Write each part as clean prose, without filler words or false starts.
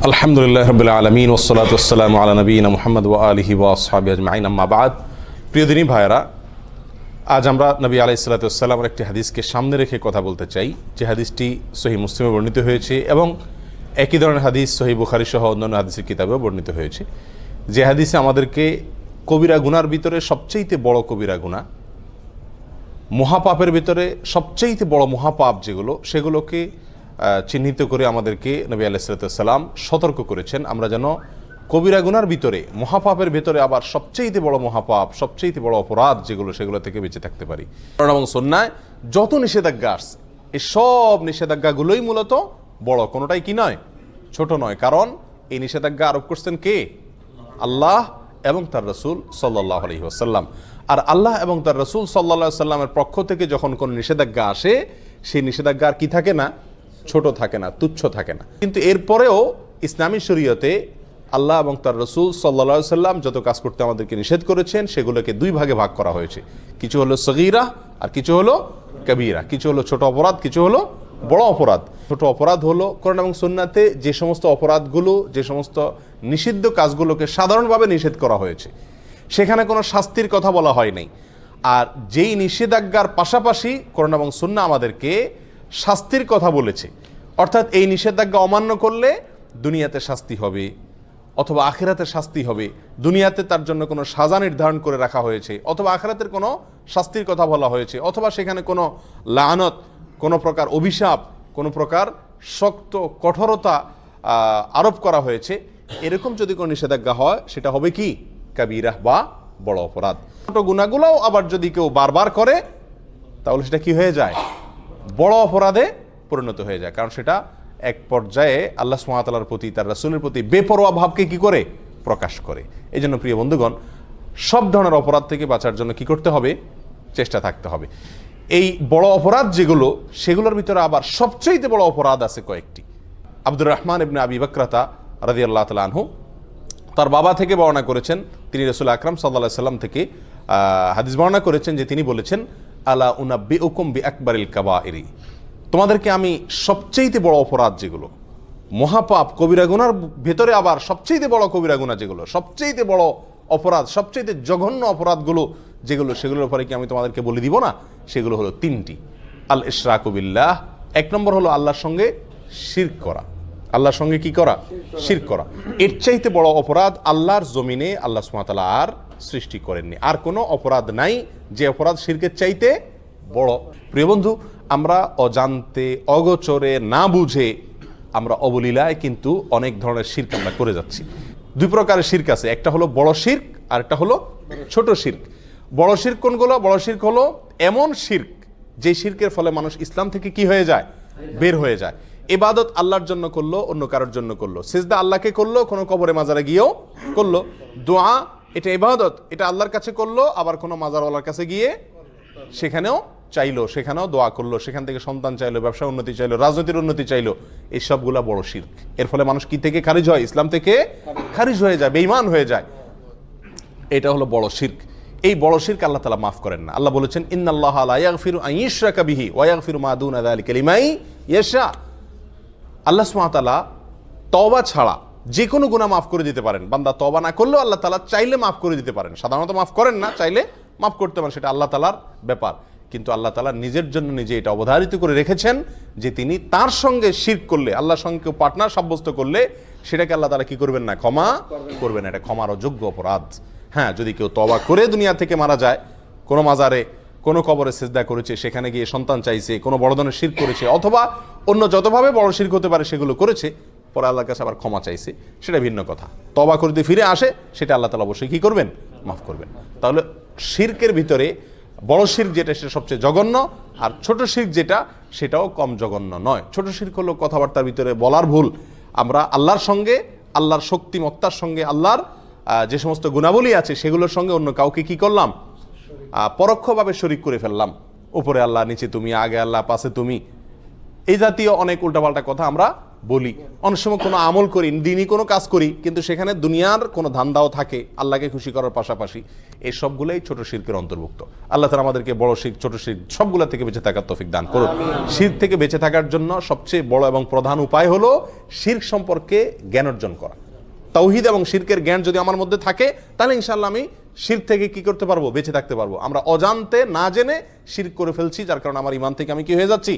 আলহামদুলিল্লাহ রাব্বিল আলামিন ওয়াসসালাতু ওয়াসসালামু আলা নবিয়িনা মুহাম্মদ ওয়া আলিহি ওয়া আসহাবিহি আজমাইন, আম্মা বাদ। প্রিয় দিনী ভাইয়েরা, আজ আমরা নবী আলাইহিস সালাতু ওয়াসসালামের একটি হাদিসকে সামনে রেখে কথা বলতে চাই, যে হাদিসটি সহিহ মুসলিমে বর্ণিত হয়েছে এবং একই ধরনের হাদিস সহিহ বুখারী সহ অন্যান্য হাদিসের কিতাবেও বর্ণিত হয়েছে। যে হাদিসে আমাদেরকে কবিরা গুনার ভিতরে সবচেয়ে বড় কবিরা গুনাহ, মহাপাপের ভিতরে সবচেয়ে বড় মহাপাপ যেগুলো, সেগুলোকে চিহ্নিত করে আমাদেরকে নবী আলাইহিস সালাতু ওয়াসসালাম সতর্ক করেছেন। আমরা যেন কবিরা গুনার ভিতরে, মহাপাপের ভিতরে আবার সবচেয়ে বড় মহাপাপ, সবচেয়ে বড় অপরাধ যেগুলো, সেগুলো থেকে বেঁচে থাকতে পারি। কোরআন এবং সুন্নাহয় যত নিষেধাজ্ঞা আসছে, এই সব নিষেধাজ্ঞাগুলোই মূলত বড়, কোনোটাই কি নয়, ছোট নয়। কারণ এই নিষেধাজ্ঞা আরোপ করছেন কে? আল্লাহ এবং তার রাসূল সাল্লাল্লাহু আলাইহি ওয়াসাল্লাম। আর আল্লাহ এবং তার রাসূল সাল্লাল্লাহু আলাইহি ওয়াসাল্লামের পক্ষ থেকে যখন কোনো নিষেধাজ্ঞা আসে, সেই নিষেধাজ্ঞা আর কি থাকে না, ছোট থাকে না, তুচ্ছ থাকে না। কিন্তু এরপরেও ইসলামী শরীয়তে আল্লাহ এবং তার রাসূল সাল্লাল্লাহু আলাইহি ওয়াসাল্লাম যত কাজ করতে আমাদেরকে নিষেধ করেছেন, সেগুলোকে দুই ভাগে ভাগ করা হয়েছে। কিছু হলো সগীরা আর কিছু হলো কবীরা। কিছু হলো ছোট অপরাধ, কিছু হলো বড় অপরাধ। ছোট অপরাধ হলো কোরআন এবং সুন্নাতে যে সমস্ত অপরাধগুলো, যে সমস্ত নিষিদ্ধ কাজগুলোকে সাধারণভাবে নিষেধ করা হয়েছে, সেখানে কোনো শাস্তির কথা বলা হয় নাই। আর যেই নিষেধাজ্ঞার পাশাপাশি কোরআন এবং সুন্নাহ আমাদেরকে শাস্তির কথা বলেছে, অর্থাৎ এই নিষেধাজ্ঞা অমান্য করলে দুনিয়াতে শাস্তি হবে অথবা আখিরাতে শাস্তি হবে। দুনিয়াতে তার জন্য কোনো সাজা নির্ধারণ করে রাখা হয়েছে, অথবা আখিরাতের কোনো শাস্তির কথা বলা হয়েছে, অথবা সেখানে কোনো লানত, কোনো প্রকার অভিশাপ, কোনো প্রকার শক্ত কঠোরতা আরোপ করা হয়েছে। এরকম যদি কোনো নিষেধাজ্ঞা হয়, সেটা হবে কি? কাবীরা বা বড় অপরাধ। ছোট গুনাহগুলোও আবার যদি কেউ বারবার করে, তাহলে সেটা কি হয়ে যায়? বড় অপরাধে পরিণত হয়ে যায়। কারণ সেটা এক পর্যায়ে আল্লাহ সুবহানাহু ওয়া তাআলার প্রতি, তার রাসূলের প্রতি বেপরোয়া ভাবকে কি করে? প্রকাশ করে। এই জন্য প্রিয় বন্ধুগণ, সব ধরনের অপরাধ থেকে বাঁচার জন্য কি করতে হবে? চেষ্টা থাকতে হবে। এই বড় অপরাধ যেগুলো, সেগুলোর ভিতরে আবার সবচেয়ে বড় অপরাধ আছে কয়েকটি। আব্দুর রহমান ইবনে আবি বকরাতা রাদিয়াল্লাহু তাআলা আনহু তার বাবা থেকে বর্ণনা করেছেন, তিনি রাসূল আকরাম সাল্লাল্লাহু আলাইহি সাল্লাম থেকে হাদিস বর্ণনা করেছেন যে তিনি বলেছেন, আলা উনাব্বিউকুম বিআকবারিল কাবাইরি, তোমাদেরকে আমি সবচেয়ে বড় অপরাধ যেগুলো, মহাপাপ, কবিরা গুনার ভেতরে আবার সবচেয়ে বড় কবিরা গুনাহ যেগুলো, সবচেয়ে বড় অপরাধ, সবচেয়ে জঘন্য অপরাধগুলো যেগুলো, সেগুলোর উপরে কি আমি তোমাদেরকে বলে দিব না? সেগুলো হলো তিনটি। আল ইশরাকু বিল্লাহ, এক নম্বর হলো আল্লাহর সঙ্গে শিরক করা। আল্লাহর সঙ্গে কি করা? শিরক করা। এর চাইতে বড় অপরাধ আল্লাহর জমিনে আল্লাহ সুবহানাহু ওয়া তাআলা আর সৃষ্টি করেননি। আর কোনো অপরাধ নাই যে অপরাধ শিরকের চাইতে বড়। প্রিয় বন্ধু, আমরা অজান্তে, অগোচরে, না বুঝে আমরা অবলীলায় কিন্তু অনেক ধরনের শিরক আমরা করে যাচ্ছি। দুই প্রকারের শিরক আছে, একটা হলো বড় শিরক আর একটা হলো ছোট শিরক। বড় শিরক কোনগুলো? বড় শিরক হলো এমন শিরক যে শিরকের ফলে মানুষ ইসলাম থেকে কি হয়ে যায়? বের হয়ে যায়। ইবাদত আল্লাহর জন্য করলো, অন্য কারোর জন্য করলো। সিজদা আল্লাহকে করলো, কোনো কবরে মাজারে গিয়েও করলো। দোয়া, এটা ইবাদত, এটা আল্লাহর কাছে করলো, আবার কোনো মাজারওয়ালার কাছে গিয়ে সেখানেও চাইলো, সেখানেও দোয়া করলো, সেখান থেকে সন্তান চাইলো, ব্যবসা উন্নতি চাইলো, রাজনীতির উন্নতি চাইলো। এই সবগুলা বড় শিরক। এর ফলে মানুষ কি থেকে খারিজ হয়? ইসলাম থেকে খারিজ হয়ে যায়, বেঈমান হয়ে যায়। এটা হলো বড় শিরক। এই বড় শিরক আল্লাহ তাআলা মাফ করেন না। আল্লাহ বলেছেন, ইন্নাল্লাহা লা ইয়াগফিরু আন ইউশরাকা বিহি ওয়া ইয়াগফিরু মা দুনা যালিকা লিমান ইয়াশা। আল্লাহ সুবহানাহু ওয়া তাআলা তওবা ছাড়া যে কোনো গুনাহ মাফ করে দিতে পারেন। বান্দা তওবা না করলেও আল্লাহ তাআলা চাইলে মাফ করে দিতে পারেন। সাধারণত মাফ করেন না, চাইলে মাফ করতে পারেন, সেটা আল্লাহ তাআলার ব্যাপার। কিন্তু আল্লাহ তাআলা নিজের জন্য নিজে এটা অবধারিত করে রেখেছেন যে তিনি তার সঙ্গে শিরক করলে, আল্লাহর সঙ্গে কেউ পার্টনার সাব্যস্ত করলে, সেটাকে আল্লাহ তাআলা কি করবেন না? ক্ষমা করবেন। এটা ক্ষমার অযোগ্য অপরাধ। হ্যাঁ, যদি কেউ তওবা করে দুনিয়া থেকে মারা যায়, কোনো মাজারে, কোনো কবরে সিজদা করেছে, সেখানে গিয়ে সন্তান চাইছে, কোনো বড় ধরনের শিরক করেছে, অথবা অন্য যতভাবে বড় শিরক হতে পারে সেগুলো করেছে, পরে আল্লাহর কাছে আবার ক্ষমা চাইছে, সেটা ভিন্ন কথা। তওবা করে যদি ফিরে আসে, সেটা আল্লাহ তাআলা অবশ্যই কি করবেন? মাফ করবেন। তাহলে শিরকের ভিতরে বড় শিরক যেটা, সেটা সবচেয়ে জঘন্য, আর ছোট শিরক যেটা, সেটাও কম জঘন্য নয়। ছোট শিরক হলো কথাবার্তার ভিতরে বলার ভুল। আমরা আল্লাহর সঙ্গে, আল্লাহর শক্তিমত্তার সঙ্গে, আল্লাহর যে সমস্ত গুণাবলী আছে, সেগুলোর সঙ্গে অন্য কাউকে কি করলাম? পরোক্ষভাবে শরীক করে ফেললাম। উপরে আল্লাহ, নিচে তুমি, আগে আল্লাহ, পাশে তুমি, এই জাতীয় অনেক উল্টাপাল্টা কথা আমরা বলি, অনেক সময় কোনো আমল করি, দিনই কোনো কাজ করি, কিন্তু সেখানে দুনিয়ার কোনো ধান্দাও থাকে আল্লাহকে খুশি করার পাশাপাশি। এই সবগুলোই ছোট শিরকের অন্তর্ভুক্ত। আল্লাহ তাআলা আমাদেরকে বড় শিরক, ছোট শিরক সবগুলা থেকে বেঁচে থাকার তৌফিক দান করুন। শিরক থেকে বেঁচে থাকার জন্য সবচেয়ে বড় এবং প্রধান উপায় হলো শিরক সম্পর্কে জ্ঞান অর্জন করা। তাওহীদ এবং শিরকের জ্ঞান যদি আমার মধ্যে থাকে, তাহলে ইনশাআল্লাহ আমি শিরক থেকে কি করতে পারবো? বেঁচে থাকতে পারবো। আমরা অজান্তে না জেনে শিরক করে ফেলছি, যার কারণে আমার ঈমান থেকে আমি কি হয়ে যাচ্ছি?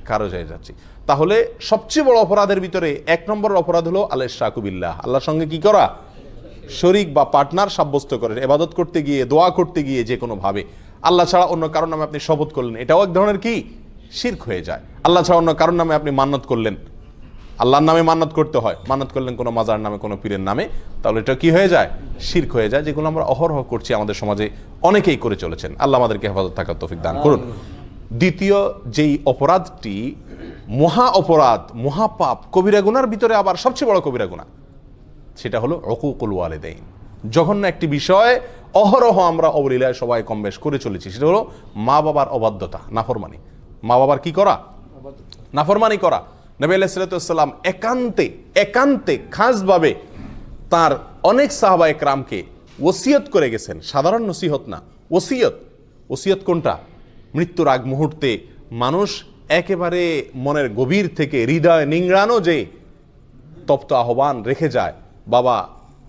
খারজ হয়ে যাচ্ছি। তাহলে সবচেয়ে বড় অপরাধের ভিতরে 1 নম্বরের অপরাধ হলো আল-ইশরাকু বিল্লাহ, আল্লাহর সঙ্গে কি করা? শরীক বা পার্টনার সাব্যস্ত করে ইবাদত করতে গিয়ে, দোয়া করতে গিয়ে যে কোনো ভাবে আল্লাহ ছাড়া অন্য কারোর নামে আপনি শপথ করলেন, এটাও এক ধরনের কি শিরক হয়ে যায়। আল্লাহ ছাড়া অন্য কারোর নামে আপনি মান্নত করলেন, আল্লাহর নামে মান্নত করতে হয়, মান্নত করলেন কোনো মাজার নামে, কোনো পীরের নামে, তাহলে এটা কি হয়ে যায়? শিরক হয়ে যায়, যেগুলো আমরা অহরহ করছি, আমাদের সমাজে অনেকেই করে চলেছেন। আল্লাহ আমাদেরকে হেফাজত থাকার তৌফিক দান করুন। দ্বিতীয় যেই অপরাধটি মহা অপরাধ, মহাপাপ, কবিরা গুনার ভিতরে আবার সবচেয়ে বড় কবিরা গুনাহ, সেটা হলো উকুকুল ওয়ালিদাইন। জঘন্য একটি বিষয়, অহরহ আমরা অবলীলায় সবাই কম বেশ করে চলেছি, সেটা হলো মা বাবার অবাধ্যতা, নাফরমানি। মা বাবার কি করা? নাফরমানি করা। নবী আলাইহিস সালাতু ওয়াস সালাম একান্তে খাসভাবে তার অনেক সাহাবা একরামকে ওসিয়ত করে গেছেন। সাধারণ নসিহত না, ওসিয়ত কোনটা? মৃত্যুর আগ মুহূর্তে মানুষ একেবারে মনের গভীর থেকে হৃদয় নিংড়ানো যে তপ্ত আহ্বান রেখে যায়, বাবা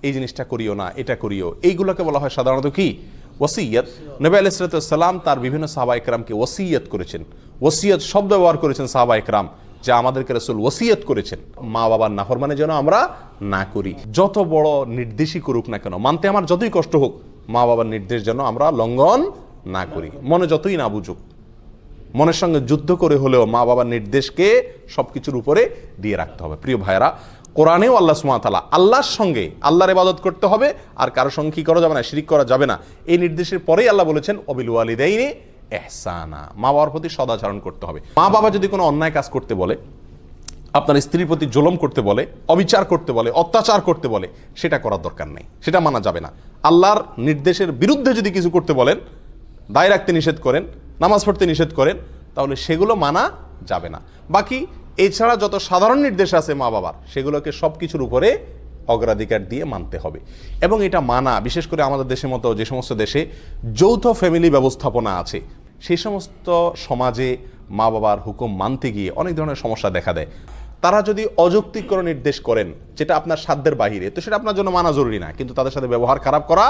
এই জিনিসটা করিও না, এটা করিও, এইগুলোকে বলা হয় সাধারণত কি? ওসিয়ত। নবী আলাইহিস সালাতু ওয়াস সালাম তার বিভিন্ন সাহাবা একরামকে ওসিয়ত করেছেন। ওসিয়ত শব্দ ব্যবহার করেছেন সাহাবা একরাম, যা আমাদেরকে রাসূল ওসিয়ত করেছেন মা বাবার নাফরমানি যেন আমরা না করি। যত বড় নির্দেশই করুক না কেন, মানতে আমার যতই কষ্ট হোক, মা বাবার নির্দেশ যেন আমরা লঙ্ঘন না করি, মনে যতই না বুঝুক। মনের সঙ্গে যুদ্ধ করে হলেও মা বাবার নির্দেশকে সবকিছুর উপরে দিয়ে রাখতে হবে। প্রিয় ভাইরা, কোরআনেও আল্লাহ সুবহানাহু ওয়া তাআলা আল্লাহর সঙ্গে আল্লাহর ইবাদত করতে হবে, আর কারোর সঙ্গে কি করা যাবে না? শিরিক করা যাবে না। এই নির্দেশের পরেই আল্লাহ বলেছেন ওয়াবিল ওয়ালিদাইনি ইহসানা, মা বাবার প্রতি সদাচরণ করতে হবে। মা বাবা যদি কোনো অন্যায় কাজ করতে বলে, আপনার স্ত্রীর প্রতি জুলুম করতে বলে, অবিচার করতে বলে, অত্যাচার করতে বলে, সেটা করার দরকার নেই, সেটা মানা যাবে না। আল্লাহর নির্দেশের বিরুদ্ধে যদি কিছু করতে বলেন, দায় রাখতে নিষেধ করেন, নামাজ পড়তে নিষেধ করেন, তাহলে সেগুলো মানা যাবে না। বাকি এছাড়া যত সাধারণ নির্দেশ আছে মা বাবার, সেগুলোকে সব কিছুর উপরে অগ্রাধিকার দিয়ে মানতে হবে। এবং এটা মানা, বিশেষ করে আমাদের দেশের মতো যে সমস্ত দেশে যৌথ ফ্যামিলি ব্যবস্থাপনা আছে, সেই সমস্ত সমাজে মা বাবার হুকুম মানতে গিয়ে অনেক ধরনের সমস্যা দেখা দেয়। তারা যদি অযৌক্তিক কোনো নির্দেশ করেন যেটা আপনার সাধ্যের বাহিরে, তো সেটা আপনার জন্য মানা জরুরি না, কিন্তু তাদের সাথে ব্যবহার খারাপ করা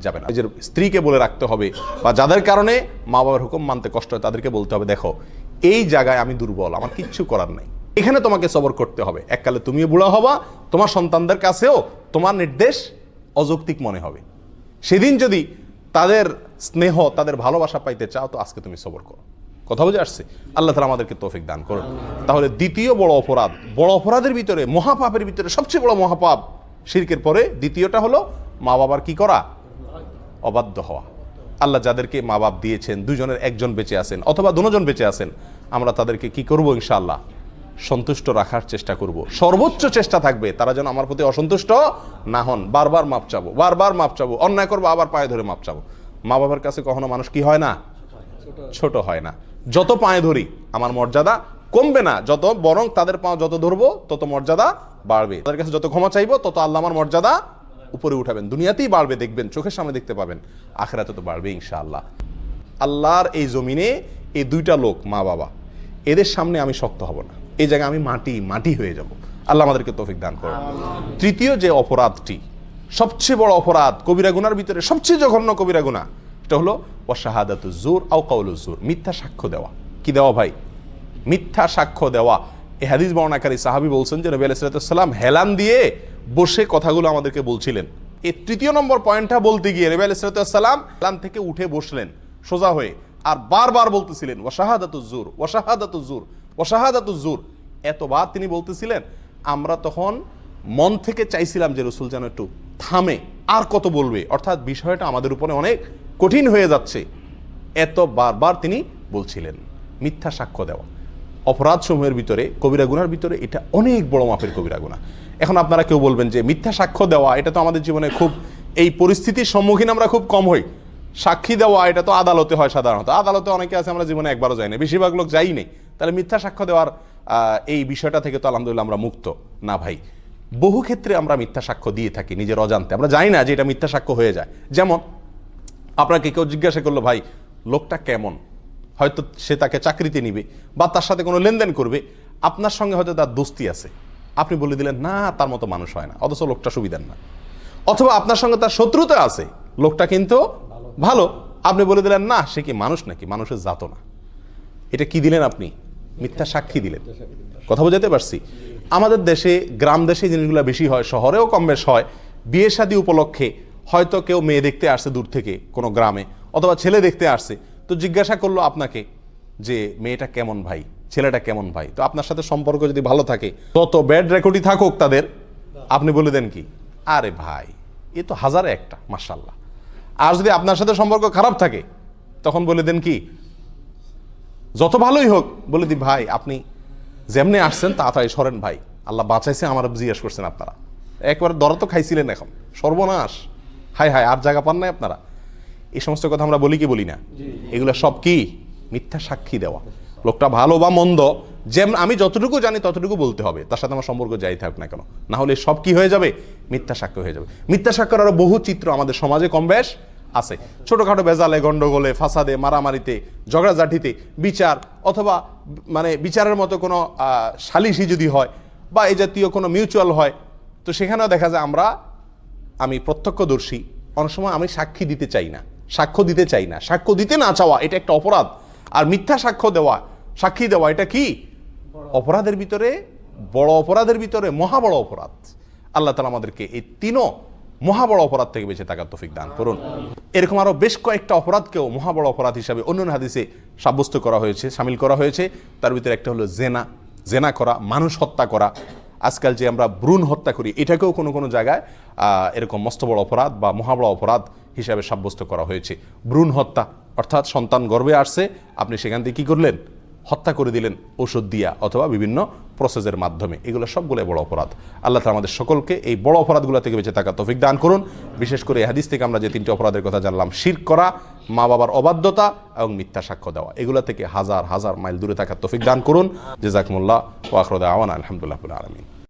যাবে না। নিজের স্ত্রীকে বলে রাখতে হবে, বা যাদের কারণে মা বাবার হুকুম মানতে কষ্ট হয় তাদেরকে বলতে হবে, দেখো এই জায়গায় আমি দুর্বল, আমার কিচ্ছু করার নাই, এখানে তোমাকে সবর করতে হবে। এককালে তুমিও বুড়া হবা, তোমার সন্তানদের কাছেও তোমার নির্দেশ অযৌক্তিক মনে হবে। সেদিন যদি তাদের স্নেহ, তাদের ভালোবাসা পাইতে চাও, তো আজকে তুমি সবর করো। কথা বুঝে আসছে? আল্লাহ তাআলা আমাদেরকে তৌফিক দান করুন। তাহলে দ্বিতীয় বড় অপরাধের ভিতরে, মহাপাপের ভিতরে সবচেয়ে বড় মহাপাপ শিরকের পরে দ্বিতীয়টা হলো মা বাবার কি করা? অবাধ্য হওয়া। আল্লাহ যাদেরকে মা বাপ দিয়েছেন, দুজনের একজন বেঁচে আছেন অথবা দুজন বেঁচে আছেন, আমরা তাদেরকে কি করব? ইনশাআল্লাহ সন্তুষ্ট রাখার চেষ্টা করব। সর্বোচ্চ চেষ্টা থাকবে তারা যেন আমার প্রতি অসন্তুষ্ট না হন। বারবার মাপ চাবো, অন্যায় করবো আবার পায়ে ধরে মাপ চাবো। মা বাবার কাছে কখনো মানুষ কি হয় না? ছোট হয় না। যত পায়ে ধরি আমার মর্যাদা কমবে না, যত বরং তাদের পা যত ধরবো তত মর্যাদা বাড়বে। তাদের কাছে যত ক্ষমা চাইবো তত আল্লাহ আমার মর্যাদা উপরে উঠাবেন। দুনিয়াতেই বাড়বে, দেখবেন, চোখের সামনে দেখতে পাবেন, আখিরাতে তো বাড়বে ইনশাআল্লাহ। আল্লাহর এই জমিনে এই দুইটা লোক, মা বাবা, এদের সামনে আমি শক্ত হব না, এই জায়গায় আমি মাটি হয়ে যাব। আল্লাহ আমাদেরকে তৌফিক দান করুন। তৃতীয় যে অপরাধটি, সবচেয়ে বড় অপরাধ, কবিরা গুনার ভিতরে সবচেয়ে জঘন্য কবিরা গুনাহ, এটা হলো ওয়াশাহাদাতুজ জুর আও কাউলুজ জুর, মিথ্যা সাক্ষ্য দেওয়া। কি দেওয়া ভাই? মিথ্যা সাক্ষ্য দেওয়া। এই হাদিস বর্ণনাকারী সাহাবী বলছেন যে নবী আলাইহিস সালাম হেলান দিয়ে বসে কথাগুলো আমাদেরকে বলছিলেন। এই তৃতীয় নম্বর পয়েন্টটা বলতে গিয়ে নবী আলাইহিস সালাম হেলান থেকে উঠে বসলেন সোজা হয়ে, আর বারবার বলতেছিলেন ওয়াশাহাদাতুজ জুর, ওয়াশাহাদাতুজ জুর, ওয়াশাহাদাতুজ জুর। এতবার তিনি বলতেছিলেন, আমরা তখন মন থেকে চাইছিলাম যে রাসূল যেন একটু থামে, আর কত বলবে, অর্থাৎ বিষয়টা আমাদের উপরে অনেক কঠিন হয়ে যাচ্ছে। এত বারবার তিনি বলছিলেন। মিথ্যা সাক্ষ্য দেওয়া অপরাধ সমূহের ভিতরে, কবিরা গুনার ভিতরে এটা অনেক বড় মাপের কবিরা গুনাহ। এখন আপনারা কেউ বলবেন যে মিথ্যা সাক্ষ্য দেওয়া এটা তো আমাদের জীবনে খুব, এই পরিস্থিতির সম্মুখীন আমরা খুব কম হই। সাক্ষী দেওয়া এটা তো আদালতে হয় সাধারণত, আদালতে অনেকে আছে আমরা জীবনে একবারও যাই না, বেশিরভাগ লোক যাই নেই। তাহলে মিথ্যা সাক্ষ্য দেওয়ার এই বিষয়টা থেকে তো আলহামদুলিল্লাহ আমরা মুক্ত না ভাই। বহু ক্ষেত্রে আমরা মিথ্যা সাক্ষ্য দিয়ে থাকি নিজের অজান্তে, আমরা জানি না যে এটা মিথ্যা সাক্ষ্য হয়ে যায়। যেমন আপনাকে কেউ জিজ্ঞাসা করলো ভাই লোকটা কেমন, হয়তো সে তাকে চাকরিতে নিবে বা তার সাথে কোনো লেনদেন করবে, আপনার সঙ্গে হয়তো তার দোস্তি আছে, আপনি বলে দিলেন না তার মতো মানুষ হয় না, অথচ লোকটা সুবিধার না। অথবা আপনার সঙ্গে তার শত্রুতা আছে, লোকটা কিন্তু ভালো, আপনি বলে দিলেন না সে কি মানুষ নাকি, মানুষের জাতও না। এটা কি দিলেন আপনি? মিথ্যা সাক্ষী দিলেন। কথা বোঝাতে পারছি? আমাদের দেশে, গ্রাম দেশে জিনিসগুলো বেশি হয়, শহরেও কম বেশ হয়। বিয়ে শাদী উপলক্ষে হয়তো কেউ মেয়ে দেখতে আসছে দূর থেকে কোনো গ্রামে, অথবা ছেলে দেখতে আসছে, তো জিজ্ঞাসা করলো আপনাকে যে মেয়েটা কেমন ভাই, ছেলেটা কেমন ভাই। তো আপনার সাথে সম্পর্ক যদি ভালো থাকে, তত ব্যাড রেকর্ডই থাকুক তাদের, আপনি বলে দেন কি আরে ভাই এ তো হাজারে একটা, মাশাআল্লাহ। আর যদি আপনার সাথে সম্পর্ক খারাপ থাকে তখন বলে দেন কি, যত ভালোই হোক বলে দি ভাই আপনি যেমনি আসছেন তাড়াতাড়ি সরেন ভাই, আল্লাহ বাঁচাইছে, আমার জিজ্ঞেস করছেন আপনারা, একবারে দরা তো খাইছিলেন, এখন সর্বনাশ, হাই হাই আর জায়গা পান নাই আপনারা। এই সমস্ত কথা আমরা বলি কি বলি না? এগুলো সব কি মিথ্যা সাক্ষী দেওয়া। লোকটা ভালো বা মন্দ, যেমন আমি যতটুকু জানি ততটুকু বলতে হবে, তার সাথে আমার সম্পর্ক যাই থাকুক না কেন, না হলে সব কি হয়ে যাবে, মিথ্যা সাক্ষ্য হয়ে যাবে। মিথ্যা সাক্ষ্যের আরো বহু চিত্র আমাদের সমাজে কম বেশ আছে। ছোটখাটো বেজালে, গন্ডগোলে, ফাসাদে, মারামারিতে, ঝগড়াঝাটিতে, বিচার অথবা মানে বিচারের মতো কোনো সালিশি যদি হয় বা এই জাতীয় কোনো মিউচুয়াল হয়, তো সেখানেও দেখা যায় আমি প্রত্যক্ষদর্শী, অনেক সময় আমি সাক্ষী দিতে চাই না, সাক্ষ্য দিতে চাই না। সাক্ষ্য দিতে না চাওয়া এটা একটা অপরাধ, আর মিথ্যা সাক্ষ্য দেওয়া, সাক্ষী দেওয়া এটা কি অপরাধের ভিতরে, বড় অপরাধের ভিতরে মহা বড় অপরাধ। আল্লাহ তাআলা আমাদেরকে এই তিনও মহা বড় অপরাধ থেকে বেঁচে থাকার তৌফিক দান করুন। এরকম আরো বেশ কয়েকটা অপরাধকেও মহা বড় অপরাধ হিসাবে অন্যান্য হাদিসে সাব্যস্ত করা হয়েছে, শামিল করা হয়েছে। তার ভিতরে একটা হলো জেনা করা, মানুষ হত্যা করা। আজকাল যে আমরা ভ্রূণ হত্যা করি, এটাকেও কোনো কোনো জায়গায় এরকম মস্ত বড় অপরাধ বা মহা বড় অপরাধ হিসাবে সাব্যস্ত করা হয়েছে। ভ্রূণ হত্যা অর্থাৎ সন্তান গর্ভে আসছে, আপনি সেখান থেকে কী করলেন, হত্যা করে দিলেন ওষুধ দিয়া অথবা বিভিন্ন প্রসেসের মাধ্যমে। এগুলো সবগুলো বড় অপরাধ। আল্লাহ তাআলা আমাদের সকলকে এই বড় অপরাধগুলো থেকে বেঁচে থাকার তৌফিক দান করুন। বিশেষ করে এই হাদিস থেকে আমরা যে তিনটি অপরাধের কথা জানলাম, শিরক করা, মা বাবার অবাধ্যতা এবং মিথ্যা সাক্ষ্য দেওয়া, এগুলো থেকে হাজার হাজার মাইল দূরে থাকার তৌফিক দান করুন। জাযাকুমুল্লাহ ওয়া আখিরু দাওয়ানা আলহামদুলিল্লাহি রাব্বিল আলামিন।